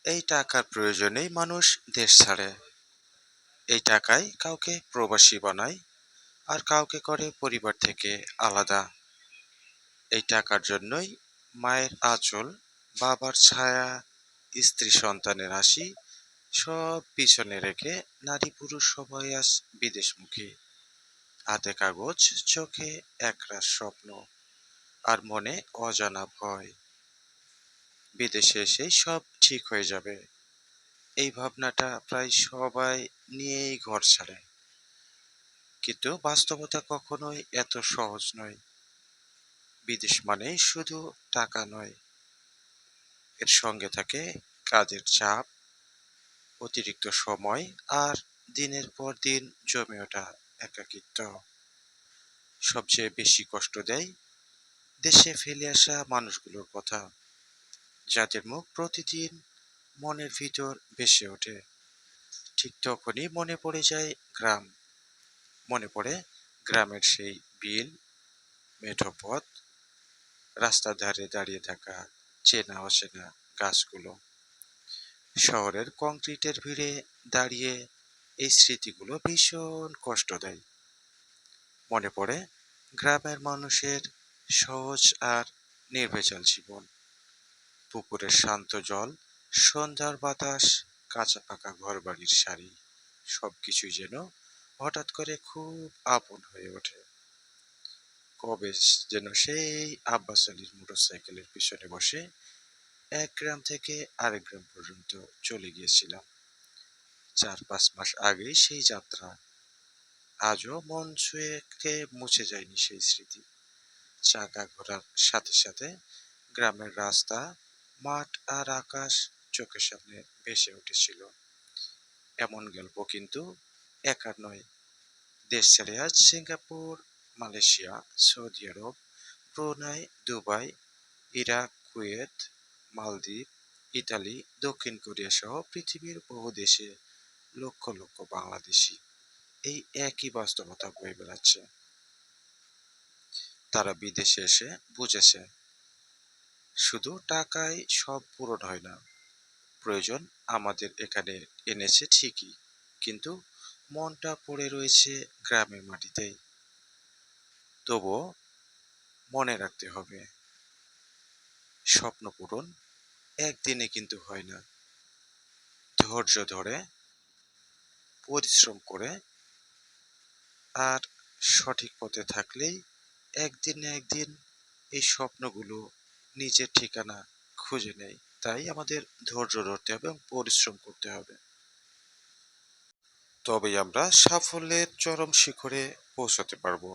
এই টাকার প্রয়োজনেই মানুষ দেশ ছাড়ে। এই টাকাই কাউকে প্রবাসী বানায়, আর কাউকে করে পরিবার থেকে আলাদা। এই টাকার জন্যই মায়ের আঁচল, বাবার ছায়া, স্ত্রী সন্তানের হাসি সব পিছনে রেখে নারী পুরুষ সবাই আজ বিদেশমুখী। হাতে কাগজ, চোখে একরাশ স্বপ্ন, আর মনে অজানা ভয়। বিদেশে এসেই সব ঠিক হয়ে যাবে, এই ভাবনাটা প্রায় সবাই নিয়েই ঘর ছাড়ে। কিন্তু বাস্তবতা কখনোই এত সহজ নয়। বিদেশ মানেই শুধু টাকা নয়, এর সঙ্গে থাকে কাজের চাপ, অতিরিক্ত সময়, আর দিনের পর দিন জমে ওঠা একাকিত্ব। সবচেয়ে বেশি কষ্ট দেয় দেশে ফেলে আসা মানুষগুলোর কথা, যাদের মুখ প্রতিদিন মনের ভিতর ভেসে ওঠে। ঠিক তখনই মনে পড়ে যায় গ্রাম। মনে পড়ে গ্রামের সেই বিল, মেঠো পথ, রাস্তার ধারে দাঁড়িয়ে থাকা চেনা অচেনা গাছগুলো। শহরের কংক্রিটের ভিড়ে দাঁড়িয়ে এই স্মৃতিগুলো ভীষণ কষ্ট দেয়। মনে পড়ে গ্রামের মানুষের সহজ আর নির্ভেজাল জীবন। পুকুরের শান্ত জল, সন্ধ্যার বাতাস, কাঁচা পাকা ঘরবাড়ির সারি, সবকিছুই যেন হঠাৎ করে খুব আপন হয়ে ওঠে। কবে যেন সেই আব্বাস আলীর মোটরসাইকেলের পিছনে বসে এক গ্রাম থেকে আরেক গ্রাম পর্যন্ত চলে গিয়েছিলাম। 4-5 মাস আগেই সেই যাত্রা। আজও মন ছুঁয়ে মুছে যায়নি সেই স্মৃতি। চাকা ঘোরার সাথে সাথে গ্রামের রাস্তা, মাঠ আর আকাশ চোখের সামনে ভেসে উঠেছিল। এমন গল্প কিন্তু একার নয়। দেশ ছেড়ে আজ সিঙ্গাপুর, মালয়েশিয়া, সৌদি আরব, ব্রুনাই, দুবাই, ইরাক, কুয়েত, মালদ্বীপ, ইতালি, দক্ষিণ কোরিয়া সহ পৃথিবীর বহু দেশে লক্ষ লক্ষ বাংলাদেশি এই একই বাস্তবতা বয়ে বেড়াচ্ছে। তারা বিদেশে এসে বুঝেছে শুধু টাকায় সব পূরণ হয় না। প্রয়োজন আমাদের এখানে এনেছে ঠিকই, কিন্তু মনটা পড়ে রয়েছে গ্রামের মাটিতেই। তবুও মনে রাখতে হবে, স্বপ্ন পূরণ একদিনে কিন্তু হয় না। ধৈর্য ধরে, পরিশ্রম করে, আর সঠিক পথে থাকলেই একদিন না একদিন এই স্বপ্নগুলো নিজের ঠিকানা খুঁজে নেয়। তাই আমাদের ধৈর্য ধরতে হবে এবং পরিশ্রম করতে হবে। তবেই আমরা সাফল্যের চরম শিখরে পৌঁছাতে পারবো।